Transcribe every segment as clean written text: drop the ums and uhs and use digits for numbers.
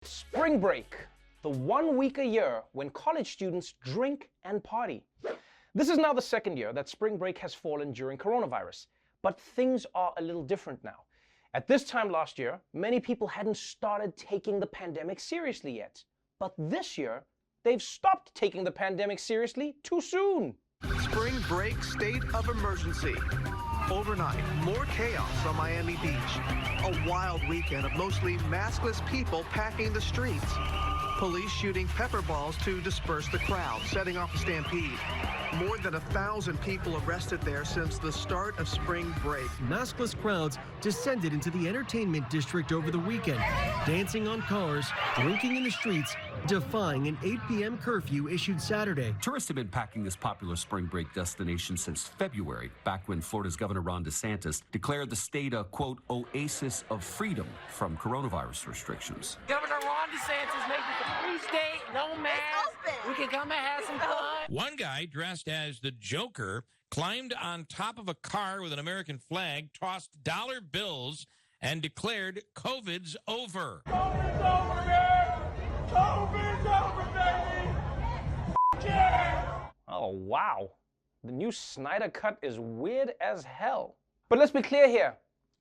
Spring break, the 1 week a year when college students drink and party. This is now the second year that spring break has fallen during coronavirus, but things are a little different now. At this time last year, many people hadn't started taking the pandemic seriously yet. But this year, they've stopped taking the pandemic seriously too soon. Spring break state of emergency. Overnight, more chaos on Miami Beach. A wild weekend of mostly maskless people packing the streets. Police shooting pepper balls to disperse the crowd, setting off a stampede. More than 1,000 people arrested there since the start of spring break. Maskless crowds descended into the entertainment district over the weekend, dancing on cars, drinking in the streets, defying an 8 p.m. curfew issued Saturday. Tourists have been packing this popular spring break destination since February, back when Florida's Governor Ron DeSantis declared the state a, quote, oasis of freedom from coronavirus restrictions. Governor Ron DeSantis making it a free state, no mask. We can come and have some fun. One guy dressed as the Joker climbed on top of a car with an American flag, tossed dollar bills, and declared COVID's over. COVID's over, man! COVID's over, baby! Yeah! Oh, wow. The new Snyder Cut is weird as hell. But let's be clear here.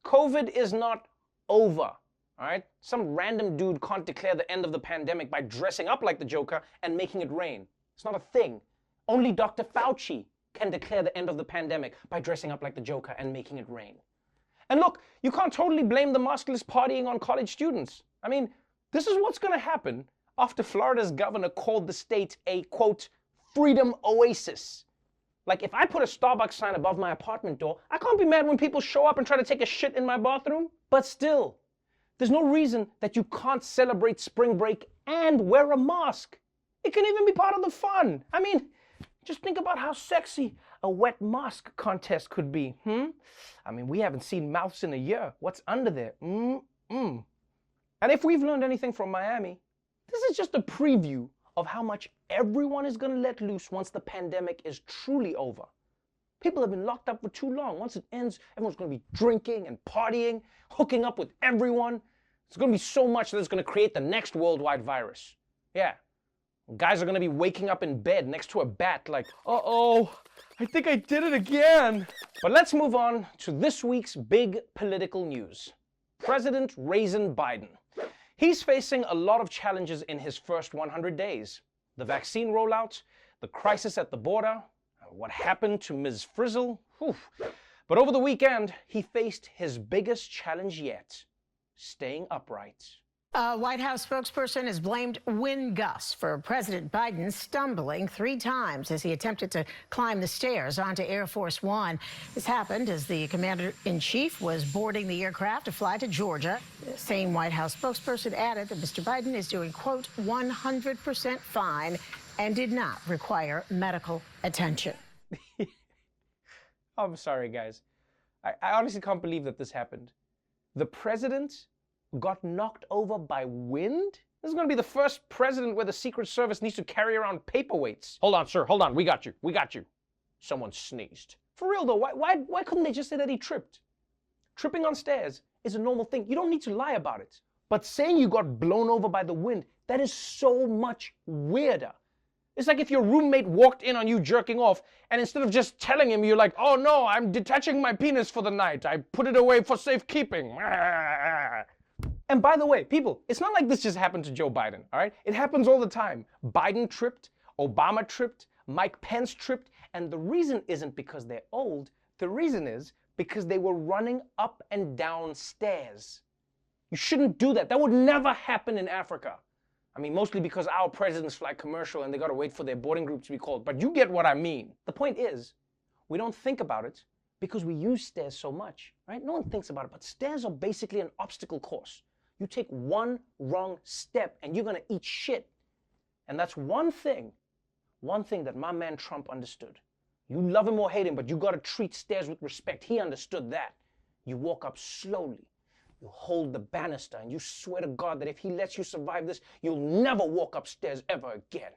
COVID is not over, all right? Some random dude can't declare the end of the pandemic by dressing up like the Joker and making it rain. It's not a thing. Only Dr. Fauci can declare the end of the pandemic by dressing up like the Joker and making it rain. And look, you can't totally blame the maskless partying on college students. I mean, this is what's going to happen after Florida's governor called the state a, quote, freedom oasis. Like, if I put a Starbucks sign above my apartment door, I can't be mad when people show up and try to take a shit in my bathroom. But still, there's no reason that you can't celebrate spring break and wear a mask. It can even be part of the fun. I mean, just think about how sexy a wet mask contest could be, I mean, we haven't seen mouths in a year. What's under there? And if we've learned anything from Miami, this is just a preview of how much everyone is going to let loose once the pandemic is truly over. People have been locked up for too long. Once it ends, everyone's going to be drinking and partying, hooking up with everyone. It's going to be so much that it's going to create the next worldwide virus. Yeah. Guys are going to be waking up in bed next to a bat like, uh-oh, I think I did it again. But let's move on to this week's big political news. President Raisin Biden. He's facing a lot of challenges in his first 100 days. The vaccine rollout, the crisis at the border, what happened to Ms. Frizzle. Whew. But over the weekend, he faced his biggest challenge yet, staying upright. A White House spokesperson has blamed wind gusts for President Biden stumbling 3 times as he attempted to climb the stairs onto Air Force One. This happened as the commander-in-chief was boarding the aircraft to fly to Georgia. The same White House spokesperson added that Mr. Biden is doing, quote, 100% fine and did not require medical attention. I'm sorry, guys. I honestly can't believe that this happened. The president got knocked over by wind? This is going to be the first president where the Secret Service needs to carry around paperweights. Hold on, sir. Hold on. We got you. We got you. Someone sneezed. For real, though, why couldn't they just say that he tripped? Tripping on stairs is a normal thing. You don't need to lie about it. But saying you got blown over by the wind, that is so much weirder. It's like if your roommate walked in on you jerking off, and instead of just telling him, you're like, oh no, I'm detaching my penis for the night. I put it away for safekeeping. And by the way, people, it's not like this just happened to Joe Biden, all right? It happens all the time. Biden tripped, Obama tripped, Mike Pence tripped, and the reason isn't because they're old. The reason is because they were running up and down stairs. You shouldn't do that. That would never happen in Africa. I mean, mostly because our presidents fly commercial and they gotta wait for their boarding group to be called. But you get what I mean. The point is, we don't think about it because we use stairs so much, right? No one thinks about it, but stairs are basically an obstacle course. You take one wrong step and you're gonna eat shit. And that's one thing that my man Trump understood. You love him or hate him, but you gotta treat stairs with respect. He understood that. You walk up slowly. You hold the banister and you swear to God that if he lets you survive this, you'll never walk upstairs ever again.